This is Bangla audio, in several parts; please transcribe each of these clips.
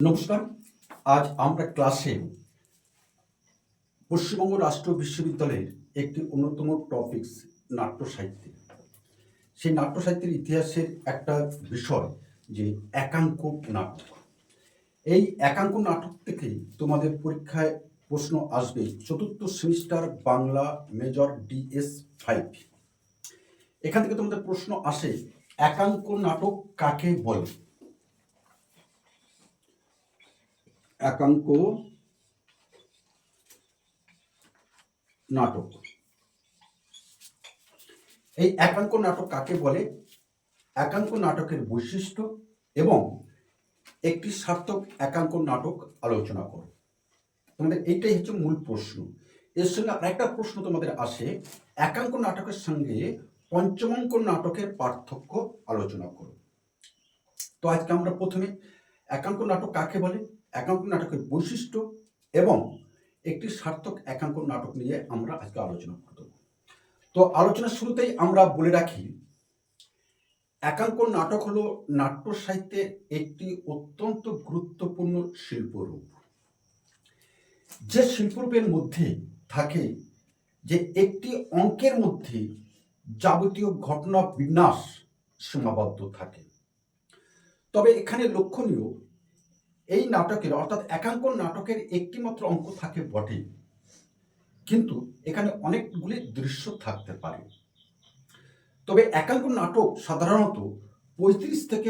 নমস্কার। আজ আমরা ক্লাসে পশ্চিমবঙ্গ রাষ্ট্র বিশ্ববিদ্যালয়ের একটি অন্যতম টপিকস নাট্য সাহিত্য। সেই নাট্য সাহিত্যের ইতিহাসের একটা বিষয় যে একাঙ্ক নাটক। এই একাঙ্ক নাটক থেকে তোমাদের পরীক্ষায় প্রশ্ন আসবে চতুর্থ সেমিস্টার বাংলা মেজর DS5। এখান থেকে তোমাদের প্রশ্ন আসে একাঙ্ক নাটক কাকে বলে। একাঙ্ক নাটক, এই একাঙ্ক নাটক কাকে বলে, একাঙ্ক নাটকের বৈশিষ্ট্য এবং একটি সার্থক একাঙ্ক নাটক আলোচনা করো। তোমাদের এইটাই হচ্ছে মূল প্রশ্ন। এর সঙ্গে আরেকটা প্রশ্ন তোমাদের আসে, একাঙ্ক নাটকের সঙ্গে পঞ্চমাঙ্ক নাটকের পার্থক্য আলোচনা করো। তো আজকে আমরা প্রথমে একাঙ্ক নাটক কাকে বলে, একাঙ্ক নাটকের বৈশিষ্ট্য এবং একটি সার্থক একাঙ্ক নাটক নিয়ে আমরা আজকে আলোচনা করব। তো আলোচনার শুরুতেই আমরা বলে রাখি, একাঙ্ক নাটক হলো নাট্য সাহিত্যের একটি অত্যন্ত গুরুত্বপূর্ণ শিল্পরূপ। যে শিল্পরূপের মধ্যে থাকে যে একটি অঙ্কের মধ্যে যাবতীয় ঘটনা বিন্যাস সীমাবদ্ধ থাকে। তবে এখানে লক্ষণীয়, এই নাটকের অর্থাৎ একাঙ্ক নাটকের একটি মাত্র অঙ্ক থাকে বটে, কিন্তু এখানে অনেকগুলি দৃশ্য থাকতে পারে। তবে একাঙ্ক নাটক সাধারণত 35 থেকে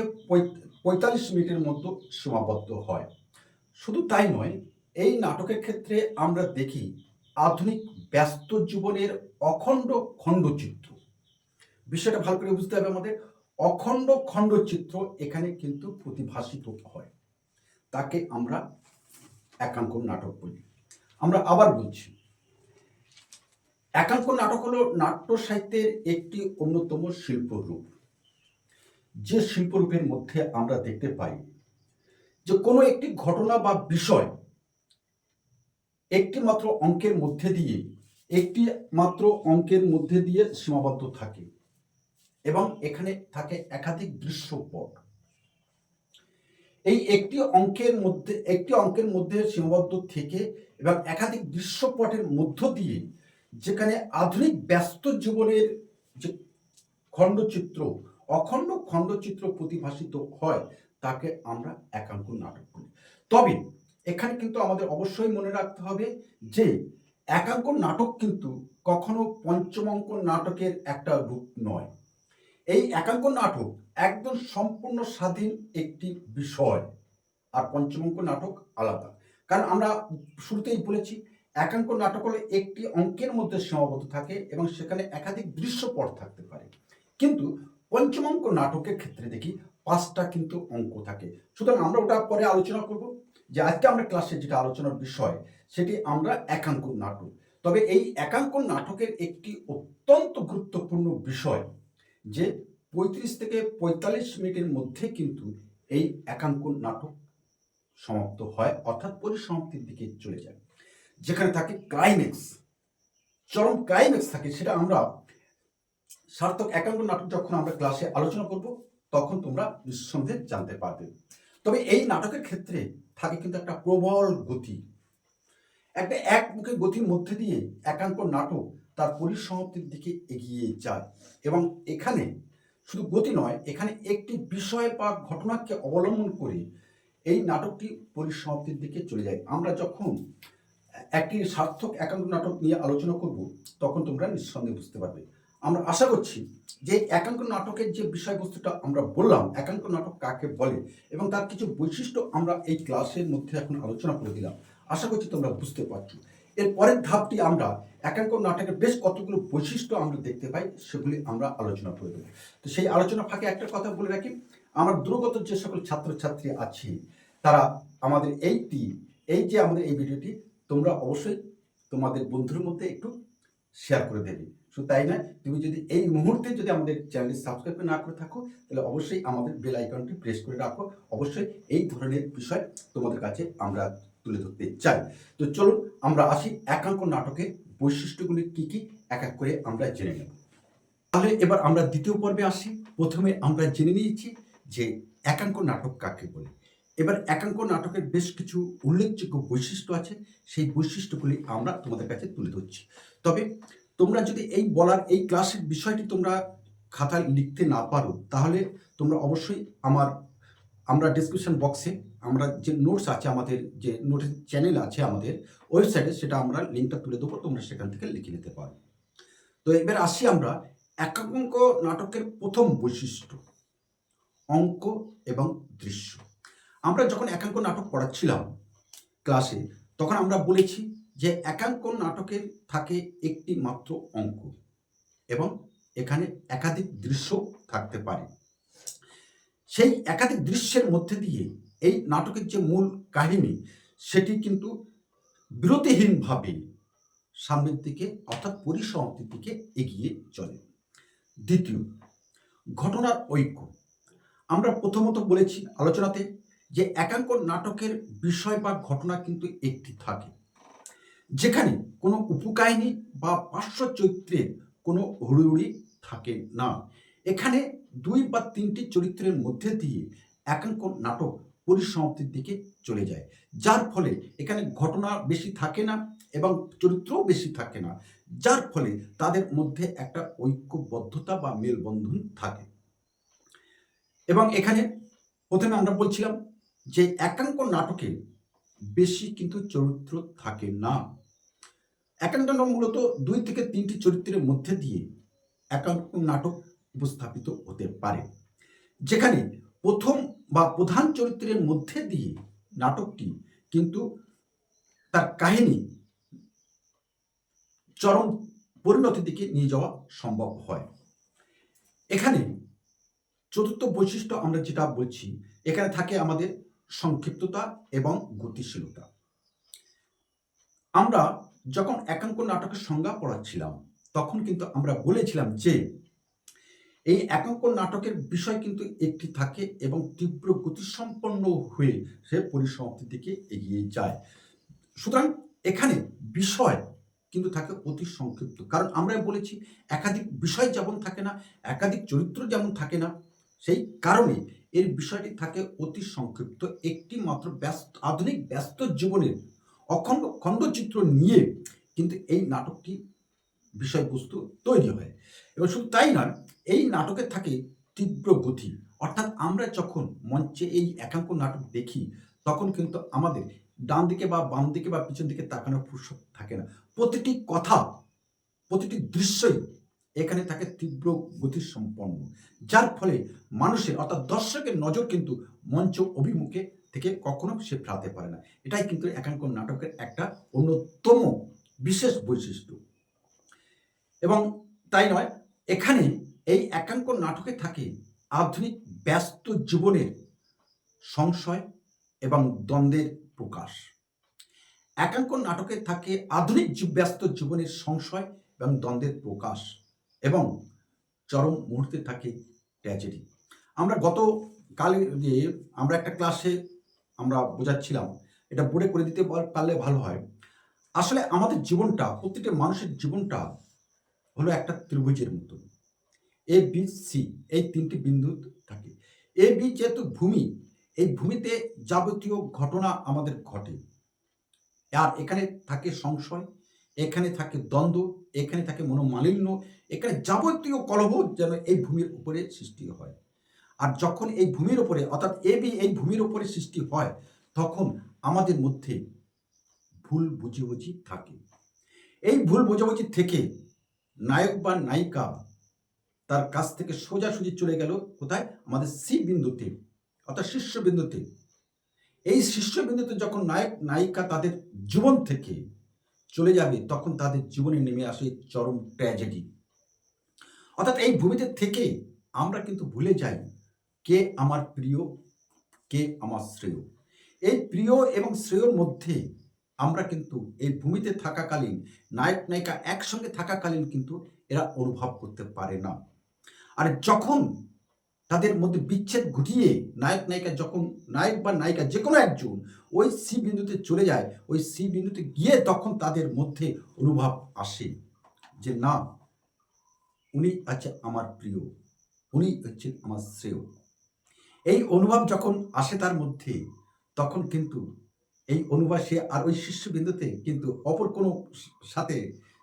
45 মিনিটের মধ্যে সীমাবদ্ধ হয়। শুধু তাই নয়, এই নাটকের ক্ষেত্রে আমরা দেখি আধুনিক ব্যস্ত জীবনের অখণ্ড খণ্ডচিত্র। বিষয়টা ভালো করে বুঝতে হবে আমাদের, অখণ্ড খণ্ডচিত্র এখানে কিন্তু প্রতিভাসিত হয়, তাকে আমরা একাঙ্ক নাটক বলি। আমরা আবার বলছি, একাঙ্ক নাটক হলো নাট্য সাহিত্যের একটি অন্যতম শিল্পরূপ। যে শিল্পরূপের মধ্যে আমরা দেখতে পাই যে কোনো একটি ঘটনা বা বিষয় একটি মাত্র অঙ্কের মধ্যে দিয়ে সীমাবদ্ধ থাকে এবং এখানে থাকে একাধিক দৃশ্যপট। এই একটি অঙ্কের মধ্যে সীমাবদ্ধ থেকে এবং একাধিক দৃশ্যপটের মধ্য দিয়ে যেখানে আধুনিক ব্যস্ত জীবনের যে খণ্ডচিত্র, অখণ্ড খণ্ডচিত্র প্রতিভাসিত হয়, তাকে আমরা একাঙ্ক নাটক বলি। তবে এখানে কিন্তু আমাদের অবশ্যই মনে রাখতে হবে যে একাঙ্ক নাটক কিন্তু কখনো পঞ্চমাঙ্ক নাটকের একটা রূপ নয়। এই একাঙ্ক নাটক একদম সম্পূর্ণ স্বাধীন একটি বিষয়, আর পঞ্চমাঙ্ক নাটক আলাদা। কারণ আমরা শুরুতেই বলেছি, একাঙ্ক নাটক হলে একটি অঙ্কের মধ্যে সীমাবদ্ধ থাকে এবং সেখানে একাধিক দৃশ্যপট থাকতে পারে, কিন্তু পঞ্চমাঙ্ক নাটকের ক্ষেত্রে দেখি 5টা কিন্তু অঙ্ক থাকে। সুতরাং আমরা ওটা পরে আলোচনা করব। যে আজকে আমরা ক্লাসে যেটা আলোচনার বিষয়, সেটি আমরা একাঙ্ক নাটক। তবে এই একাঙ্ক নাটকের একটি অত্যন্ত গুরুত্বপূর্ণ বিষয় যে 35 থেকে 45 মিনিটের মধ্যে কিন্তু এই একাঙ্ক নাটক সমাপ্ত হয়, অর্থাৎ পরিসমাপ্তির দিকে চলে যায়। যেখানে থাকে ক্লাইম্যাক্স, চরম ক্লাইম্যাক্স থাকে, সেটা আমরা সার্থক একাঙ্ক নাটক যখন আমরা ক্লাসে আলোচনা করব তখন তোমরা নিঃসন্দেহে জানতে পারবে। তবে এই নাটকের ক্ষেত্রে থাকে কিন্তু একটা প্রবল গতি, একটা একমুখী গতির মধ্যে দিয়ে একাঙ্ক নাটক তার পরিসমাপ্তির দিকে এগিয়ে যায়। এবং এখানে শুধু গতি নয়, এখানে একটি বিষয় বা ঘটনাকে অবলম্বন করে এই নাটকটি পরিসমাপ্তির দিকে চলে যায়। আমরা যখন একটি সার্থক একাঙ্ক নাটক নিয়ে আলোচনা করব তখন তোমরা নিঃসন্দেহে বুঝতে পারবে। আমরা আশা করছি যে একাঙ্ক নাটকের যে বিষয়বস্তুটা আমরা বললাম, একাঙ্ক নাটক কাকে বলে এবং তার কিছু বৈশিষ্ট্য আমরা এই ক্লাসের মধ্যে এখন আলোচনা করে দিলাম। আশা করছি তোমরা বুঝতে পারছো। এর পরের ধাপটি আমরা একাঙ্ক নাটকের বেশ কতগুলো বৈশিষ্ট্য আমরা দেখতে পাই, সেগুলি আমরা আলোচনা করে দেবো। তো সেই আলোচনা ফাঁকে একটা কথা বলে রাখি, আমার দূরগত যে সকল ছাত্রছাত্রী আছে তারা আমাদের আমাদের এই ভিডিওটি তোমরা অবশ্যই তোমাদের বন্ধুর মধ্যে একটু শেয়ার করে দেবে। শুধু তাই নয়, তুমি যদি এই মুহূর্তে যদি আমাদের চ্যানেলটি সাবস্ক্রাইব না করে থাকো, তাহলে অবশ্যই আমাদের বেল আইকনটি প্রেস করে রাখো। অবশ্যই এই ধরনের বিষয় তোমাদের কাছে আমরা তুলে ধরতে চাই। তো চলুন আমরা আসি একাঙ্ক নাটকের বৈশিষ্ট্যগুলি কি কি এক এক করে আমরা জেনে নেব। তাহলে এবার আমরা দ্বিতীয় পর্বে আসি। প্রথমে আমরা জেনে নিয়েছি যে একাঙ্ক নাটক কাকে বলে। এবার একাঙ্ক নাটকের বেশ কিছু উল্লেখযোগ্য বৈশিষ্ট্য আছে, সেই বৈশিষ্ট্যগুলি আমরা তোমাদের কাছে তুলে ধরছি। তবে তোমরা যদি এই ক্লাসের বিষয়টি তোমরা খাতায় লিখতে না পারো, তাহলে তোমরা অবশ্যই আমরা ডেসক্রিপশন বক্সে আমরা যে নোটস আছে, আমাদের যে নোটের চ্যানেল আছে আমাদের ওয়েবসাইটে, সেটা আমরা লিঙ্কটা তুলে দেবো, তোমরা সেখান থেকে লিখে নিতে পারো। তো এবার আসি আমরা একাঙ্ক নাটকের প্রথম বৈশিষ্ট্য, অঙ্ক এবং দৃশ্য। আমরা যখন একাঙ্ক নাটক পড়াচ্ছিলাম ক্লাসে, তখন আমরা বলেছি যে একাঙ্ক নাটকের থাকে একটি মাত্র অঙ্ক এবং এখানে একাধিক দৃশ্য থাকতে পারে। সেই একাধিক দৃশ্যের মধ্যে দিয়ে এই নাটকের যে মূল কাহিনী, সেটি কিন্তু বিরতিহীনভাবে সামনের দিকে অর্থাৎ পরিসমাপ্তির দিকে এগিয়ে চলে। দ্বিতীয়, ঘটনার ঐক্য। আমরা প্রথমত বলেছি আলোচনাতে যে একাঙ্ক নাটকের বিষয় বা ঘটনা কিন্তু একটি থাকে, যেখানে কোনো উপকাহিনী বা পার্শ্ব চরিত্রের কোনো হুড়ুহুড়ি থাকে না। এখানে 2 বা 3টি চরিত্রের মধ্যে দিয়ে একাঙ্ক নাটক পরিসমাপ্তির দিকে চলে যায়, যার ফলে এখানে ঘটনা বেশি থাকে না এবং চরিত্রও বেশি থাকে না, যার ফলে তাদের মধ্যে একটা ঐক্যবদ্ধতা বা মেলবন্ধন থাকে। এবং এখানে প্রথমে আমরা বলছিলাম যে একাঙ্ক নাটকে বেশি কিন্তু চরিত্র থাকে না। একাঙ্ক নাটক মূলত 2 থেকে 3টি চরিত্রের মধ্যে দিয়ে একাঙ্ক নাটক উপস্থাপিত হতে পারে, যেখানে প্রথম বা প্রধান চরিত্রের মধ্যে দিয়ে নাটকটি কিন্তু তার কাহিনী চরম পরিণতির দিকে নিয়ে যাওয়া সম্ভব হয়। এখানে চতুর্থ বৈশিষ্ট্য আমরা যেটা বলছি, এখানে থাকে আমাদের সংক্ষিপ্ততা এবং গতিশীলতা। আমরা যখন একাঙ্ক নাটকের সংজ্ঞা পড়াচ্ছিলাম, তখন কিন্তু আমরা বলেছিলাম যে এই একাঙ্ক নাটকের বিষয় কিন্তু একটি থাকে এবং তীব্র গতিসম্পন্ন হয়ে সে পরিসমাপ্তির দিকে এগিয়ে যায়। সুতরাং এখানে বিষয় কিন্তু থাকে অতি সংক্ষিপ্ত, কারণ আমরা বলেছি একাধিক বিষয় যেমন থাকে না, একাধিক চরিত্র যেমন থাকে না, সেই কারণে এর বিষয়টি থাকে অতি সংক্ষিপ্ত। একটি মাত্র আধুনিক ব্যস্ত জীবনের অখণ্ড খণ্ডচিত্র নিয়ে কিন্তু এই নাটকটি বিষয়বস্তু তৈরি হয়। এবং শুধু তাই নয়, এই নাটকে থাকে তীব্র গতি, অর্থাৎ আমরা যখন মঞ্চে এই একাঙ্ক নাটক দেখি, তখন কিন্তু আমাদের ডান দিকে বা বাম দিকে বা পিছন দিকে তাকানোর ফুরসত থাকে না। প্রতিটি কথা, প্রতিটি দৃশ্যই এখানে থাকে তীব্র গতিসম্পন্ন, যার ফলে মানুষের অর্থাৎ দর্শকের নজর কিন্তু মঞ্চ অভিমুখে থেকে কখনো সে ফেরাতে পারে না। এটাই কিন্তু একাঙ্ক নাটকের একটা অন্যতম বিশেষ বৈশিষ্ট্য। এবং তাই নয়, এখানে এই একাঙ্ক নাটকে থাকে আধুনিক ব্যস্ত জীবনের সংশয় এবং দ্বন্দ্বের প্রকাশ। একাঙ্ক নাটকে থাকে আধুনিক ব্যস্ত জীবনের সংশয় এবং দ্বন্দ্বের প্রকাশ, এবং চরম মুহূর্তে থাকে ট্র্যাজেডি। আমরা গতকালে যে আমরা একটা ক্লাসে আমরা বোঝাচ্ছিলাম, এটা বোর্ডে করে দিতে পারলে ভালো হয়। আসলে আমাদের জীবনটা, প্রত্যেকটা মানুষের জীবনটা হলো একটা ত্রিভুজের মতো। এ বি সি এই 3টি বিন্দু থাকে। এ বি যেহেতু ভূমি, এই ভূমিতে যাবতীয় ঘটনা আমাদের ঘটে, আর এখানে থাকে সংশয়, এখানে থাকে দ্বন্দ্ব, এখানে থাকে মনোমালিন্য, এখানে যাবতীয় কলহ যেন এই ভূমির উপরে সৃষ্টি হয়। আর যখন এই ভূমির উপরে অর্থাৎ এ বি এই ভূমির উপরে সৃষ্টি হয়, তখন আমাদের মধ্যে ভুল বুঝাবুঝি থাকে। এই ভুল বোঝাবুঝি থেকে নায়ক বা নায়িকা তার কাছ থেকে সোজাসুজি চলে গেল কোথায়? আমাদের সি বিন্দুতে, অর্থাৎ শীর্ষবিন্দুতে। এই শীর্ষবিন্দুতে যখন নায়ক নায়িকা তাদের জীবন থেকে চলে যাবে, তখন তাদের জীবনে নেমে আসে চরম ট্র্যাজেডি। অর্থাৎ এই ভূমিতে থেকে আমরা কিন্তু ভুলে যাই কে আমার প্রিয়, কে আমার শ্রেয়। এই প্রিয় এবং শ্রেয়র মধ্যে আমরা কিন্তু এই ভূমিতে থাকাকালীন, নায়ক নায়িকা একসঙ্গে থাকাকালীন কিন্তু এরা অনুভব করতে পারে না। আর যখন তাদের মধ্যে বিচ্ছেদ ঘটিয়ে নায়ক নায়িকা, যখন নায়ক বা নায়িকা যে কোনো একজন ওই সি বিন্দুতে চলে যায়, ওই সি বিন্দুতে গিয়ে তখন তাদের মধ্যে অনুভব আসে যে না, উনি আছে আমার প্রিয়, উনি হচ্ছেন আমার শ্রেয়। এই অনুভব যখন আসে তার মধ্যে, তখন কিন্তু এই অনুভব সে আর ওই শীর্ষবিন্দুতে কিন্তু অপর কোনো সাথে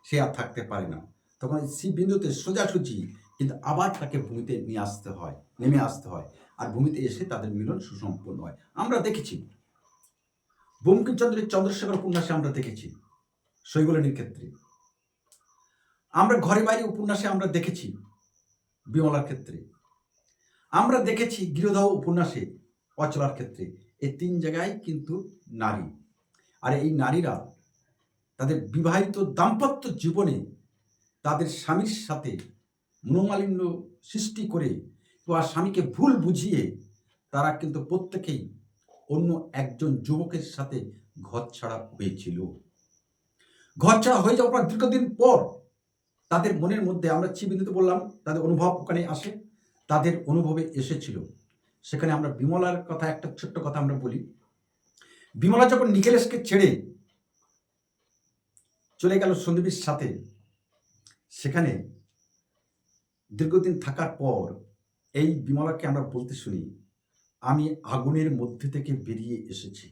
সে আর থাকতে পারে না। তখন এই সি বিন্দুতে সোজাসুজি কিন্তু আবার তাকে ভূমিতে নিয়ে আসতে হয়, নেমে আসতে হয়। আর ভূমিতে এসে তাদের মিলন সুসম্পন্ন হয়। আমরা দেখেছি বঙ্কিমচন্দ্রের চন্দ্রশেখর উপন্যাসে আমরা দেখেছি শৈবলিনীর ক্ষেত্রে। আমরা ঘরে বাইরে উপন্যাসে আমরা দেখেছি বিমলার ক্ষেত্রে। আমরা দেখেছি গৃহদাহ উপন্যাসে অচলার ক্ষেত্রে। এই ৩ জায়গায় কিন্তু নারী। আর এই নারীরা তাদের বিবাহিত দাম্পত্য জীবনে তাদের স্বামীর সাথে মনোমালিন্য সৃষ্টি করে বা স্বামীকে ভুল বুঝিয়ে তারা কিন্তু প্রত্যেকেই অন্য একজন যুবকের সাথে ঘরছাড়া হয়েছিল। ঘরছাড়া হয়ে যাওয়ার পর দীর্ঘদিন পর তাদের মনের মধ্যে, আমরা বিন্দুতে বললাম তাদের অনুভব ওখানে আসে, তাদের অনুভবে এসেছিল। সেখানে আমরা বিমলার কথা, একটা ছোট্ট কথা আমরা বলি। বিমলা যখন নিখিলেশকে ছেড়ে চলে গেল সন্দীপীর সাথে, সেখানে দীর্ঘদিন থাকার পর এই বিমলাকে আমরা বলতে শুনি, আমি আগুনের মধ্যে থেকে বেরিয়ে এসেছি,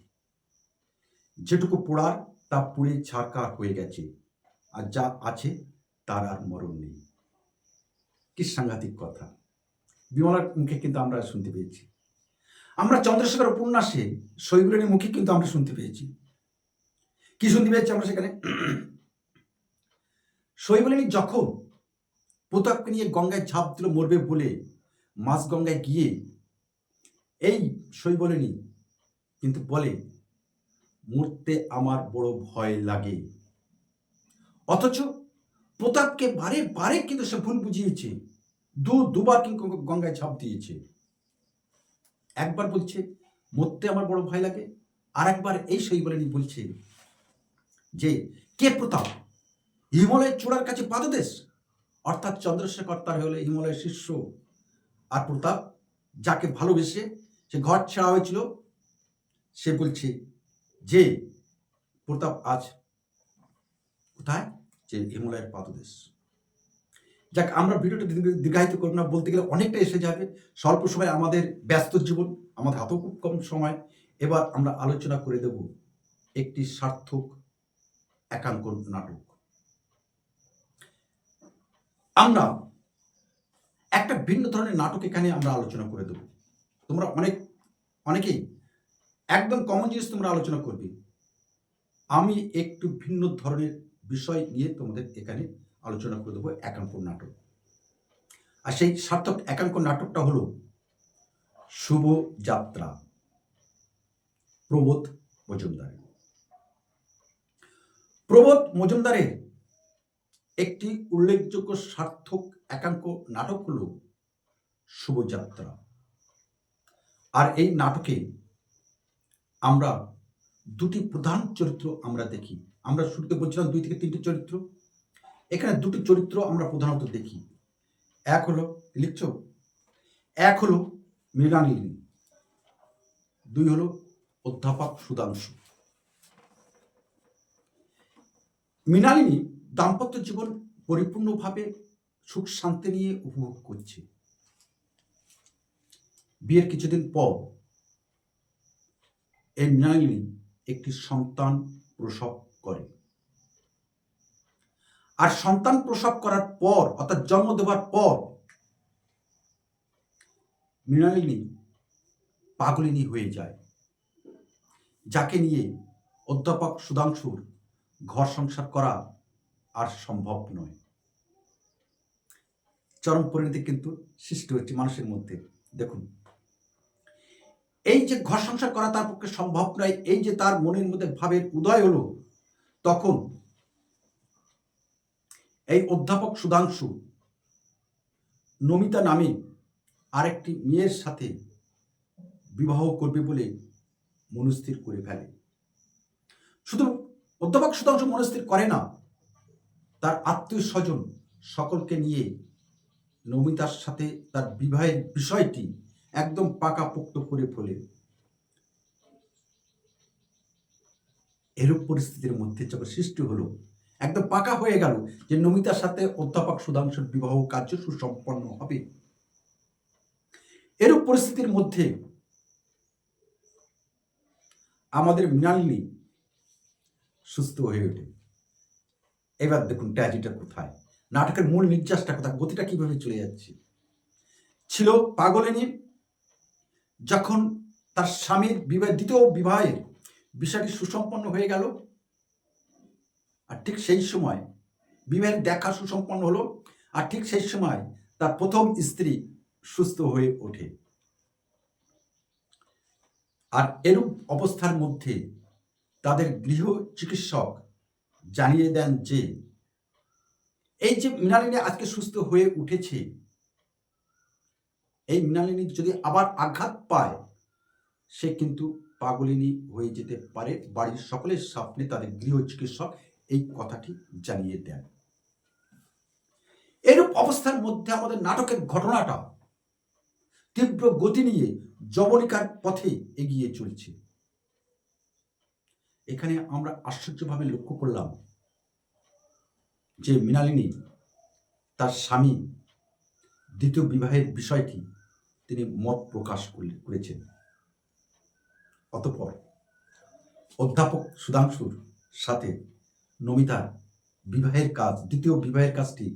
যেটুকু পোড়ার তা পুড়ে ছারকার হয়ে গেছে, আর যা আছে তার আর মরণ নেই। কি সাংঘাতিক কথা বিমলার মুখে কিন্তু আমরা শুনতে পেয়েছি। আমরা চন্দ্রশেখর উপন্যাসে শৈবলিনীর মুখে কিন্তু আমরা শুনতে পেয়েছি। কি শুনতে পেয়েছি আমরা সেখানে? শৈবলিনী যখন প্রতাপকে নিয়ে গঙ্গায় ঝাঁপ দিল মরবে বলে, মাঝ গঙ্গায় গিয়ে এই শৈবলিনী কিন্তু বলে, মরতে আমার বড় ভয় লাগে। অথচ প্রতাপকে বারে বারে কিন্তু সে ভুল বুঝিয়েছে, দুবার কিন্তু গঙ্গায় ঝাঁপ দিয়েছে। একবার বলছে মরতে আমার বড় ভয় লাগে, আর একবার এই শৈবলিনী বলছে যে কে প্রতাপ, হিমালয়ের চূড়ার কাছে পাদদেশ, অর্থাৎ চন্দ্রশেখর তার হলো হিমালয়ের শিষ্য, আর প্রতাপ যাকে ভালোবেসে সে ঘর ছাড়া হয়েছিল, সে বলছে যে প্রতাপ আজ কোথায়, যে হিমালয়ের পাদদেশ। যাক, আমরা ভিডিওটা দীর্ঘায়িত করব না, বলতে গেলে অনেকটা এসে যাবে। স্বল্প সময়, আমাদের ব্যস্ত জীবন, আমাদের হাতেও খুব কম সময়। এবার আমরা আলোচনা করে দেব একটি সার্থক একাঙ্কন নাটক। আমরা একটা ভিন্ন ধরনের নাটক এখানে আমরা আলোচনা করে দেব। তোমরা অনেকেই একদম কমন জিনিস তোমরা আলোচনা করবে, আমি একটু ভিন্ন ধরনের বিষয় নিয়ে তোমাদের এখানে আলোচনা করে দেবো একাঙ্কন নাটক। আর সেই সার্থক একাঙ্কন নাটকটা হলো শুভ যাত্রা, প্রবোধ মজুমদার। প্রবোধ মজুমদারের একটি উল্লেখযোগ্য সার্থক একাঙ্ক নাটক হলো শুভযাত্রা। আর এই নাটকে আমরা দুটি প্রধান চরিত্র আমরা দেখি। আমরা শুরুতে বলছিলাম 2 থেকে 3টি চরিত্র, এখানে 2টি চরিত্র আমরা প্রধানত দেখি। এক হলো, লিখছ, এক হলো মৃণালিনী, 2 হলো অধ্যাপক সুধাংশু। মৃণালিনী দাম্পত্য জীবন পরিপূর্ণভাবে সুখ শান্তি নিয়ে উপভোগ করছে। বিয়ের কিছুদিন পর এই মৃণালিনী একটি সন্তান প্রসব করে। আর সন্তান প্রসব করার পর, অর্থাৎ জন্ম দেওয়ার পর, মৃণালিনী পাগলিনী হয়ে যায়, যাকে নিয়ে অধ্যাপক সুধাংশুর ঘর সংসার করা আর সম্ভব নয়। চরম পরিণতি কিন্তু সৃষ্টি হচ্ছে মানুষের মধ্যে। দেখুন, এই যে ঘর সংসার করা তার পক্ষে সম্ভব নয়, এই যে তার মনের মধ্যে ভাবের উদয় হলো, তখন এই অধ্যাপক সুধাংশু নমিতা নামে আরেকটি মেয়ের সাথে বিবাহ করবে বলে মনস্থির করে ফেলে। শুধু অধ্যাপক সুধাংশু মনস্থির করে না, তার আত্মীয় স্বজন সকলকে নিয়ে নমিতার সাথে তার বিবাহের বিষয়টি একদম পাকাপোক্ত করে ফেলে। এরূপ পরিস্থিতির মধ্যে যখন সৃষ্টি হলো, একদম পাকা হয়ে গেল যে নমিতার সাথে অধ্যাপক সুধাংশুর বিবাহ কার্য সুসম্পন্ন হবে। এরূপ পরিস্থিতির মধ্যে আমাদের মৃণালিনী সুস্থ হয়ে ওঠে। এবার দেখুন ট্র্যাজেডিটা কোথায়, নাটকের মূল নির্যাসটা কোথায়, গতিটা কিভাবে চলে যাচ্ছে। ছিল পাগলিনী যখন তার স্বামীর দ্বিতীয় বিবাহের বিষয়টি সুসম্পন্ন হয়ে গেল, আর ঠিক সেই সময় বিবাহের দেখা সুসম্পন্ন হলো, আর ঠিক সেই সময় তার প্রথম স্ত্রী সুস্থ হয়ে ওঠে। আর এরূপ অবস্থার মধ্যে তাদের গৃহ চিকিৎসক জানিয়ে দেন যে এই যে মৃণালিনী আজকে সুস্থ হয়ে উঠেছে, এই মৃণালিনী যদি আবার আঘাত পায় সে কিন্তু পাগলিনী হয়ে যেতে পারে। বাড়ির সকলের সামনে তাদের গৃহ চিকিৎসক এই কথাটি জানিয়ে দেন। এরূপ অবস্থার মধ্যে আমাদের নাটকের ঘটনাটা তীব্র গতি নিয়ে যবনিকার পথে এগিয়ে চলছে। এখানে আমরা আশ্চর্যভাবে লক্ষ্য করলাম যে মৃণালিনী তার স্বামী দ্বিতীয় বিবাহের বিষয়টি তিনি মত প্রকাশ করেছেন। অতঃপর অধ্যাপক সুধাংশুর সাথে নমিতার বিবাহের কাজ, দ্বিতীয় বিবাহের কাজটি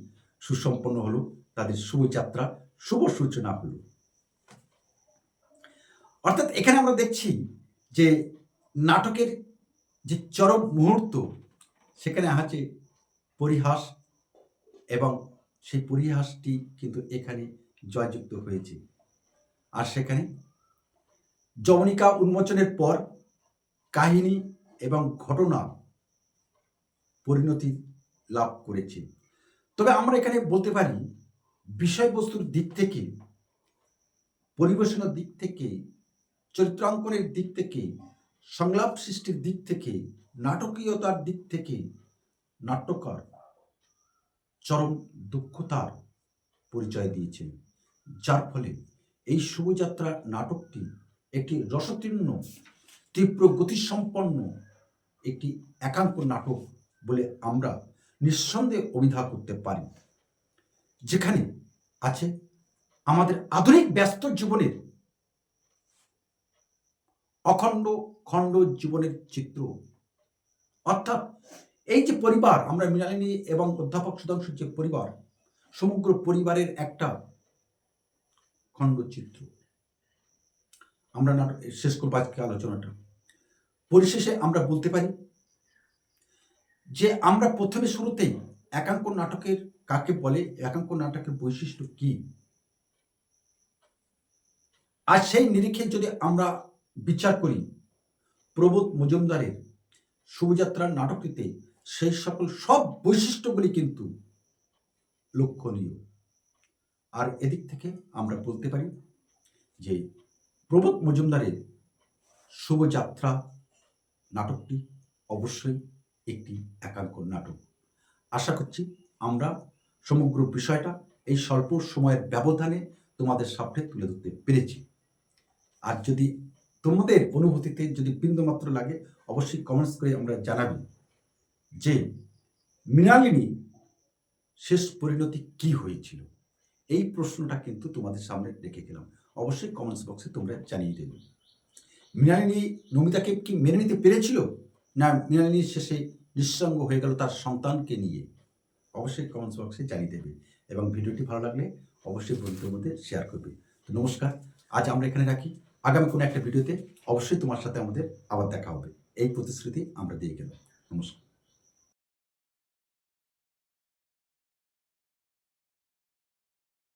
সুসম্পন্ন হলো, তাদের শুভযাত্রা শুভ সূচনা হলো। অর্থাৎ এখানে আমরা দেখছি যে নাটকের যে চরম মুহূর্ত, সেখানে আছে পরিহাস, এবং সেই পরিহাসটি কিন্তু এখানে জয়যুক্ত হয়েছে। আর সেখানে যবনিকা উন্মোচনের পর কাহিনী এবং ঘটনা পরিণতি লাভ করেছে। তবে আমরা এখানে বলতে পারি বিষয়বস্তুর দিক থেকে, পরিবেশনার দিক থেকে, চরিত্রাঙ্কনের দিক থেকে, সংলাপ সৃষ্টির দিক থেকে, নাটকীয়তার দিক থেকে নাট্যকার চরম দক্ষতার পরিচয় দিয়েছেন, যার ফলে এই শুভযাত্রা নাটকটি একটি রসতীর্ণ, তীব্র গতিসম্পন্ন একটি একাঙ্ক নাটক বলে আমরা নিঃসন্দেহে অভিধান করতে পারি, যেখানে আছে আমাদের আধুনিক ব্যস্ত জীবনের অখণ্ড খণ্ড জীবনের চিত্র। অর্থাৎ এই যে পরিবার, আমরা মৃণালিনী এবং অধ্যাপক সুধাংশুর যে পরিবার, সমগ্র পরিবারের একটা খণ্ডচিত্র। আমরা শেষ করব আজকে আলোচনাটা। পরিশেষে আমরা বলতে পারি যে আমরা প্রথমে শুরুতেই একাঙ্ক নাটকের কাকে বলে, একাঙ্ক নাটকের বৈশিষ্ট্য কি, আর সেই নিরিখে যদি আমরা বিচার করি, প্রবোধ মজুমদারের শুভযাত্রার নাটকটিতে সেই সকল সব বৈশিষ্ট্যগুলি কিন্তু লক্ষণীয়। আর এদিক থেকে আমরা বলতে পারি যে প্রবোধ মজুমদারের শুভযাত্রা নাটকটি অবশ্যই একটি একাঙ্ক নাটক। আশা করছি আমরা সমগ্র বিষয়টা এই স্বল্প সময়ের ব্যবধানে তোমাদের সামনে তুলে ধরতে পেরেছি। আর যদি তোমাদের অনুভূতিতে যদি বিন্দুমাত্র লাগে, অবশ্যই কমেন্টস করে আমরা জানাবি যে মৃণালিনী শেষ পরিণতি কি হয়েছিল। এই প্রশ্নটা কিন্তু তোমাদের সামনে রেখে গেলাম, অবশ্যই কমেন্টস বক্সে তোমরা জানিয়ে দেবে। মৃণালিনী নমিতাকে কি মেনে নিতে পেরেছিল, না মৃণালিনী শেষে নিঃসঙ্গ হয়ে গেল তার সন্তানকে নিয়ে? অবশ্যই কমেন্টস বক্সে জানিয়ে দেবে, এবং ভিডিওটি ভালো লাগলে অবশ্যই বন্ধুদের মধ্যে শেয়ার করবে। তো নমস্কার, আজ আমরা এখানে রাখি। আগামী কোনো একটা ভিডিওতে অবশ্যই তোমার সাথে আমাদের আবার দেখা হবে, এই প্রতিশ্রুতি আমরা দিয়ে গেলাম। নমস্কার।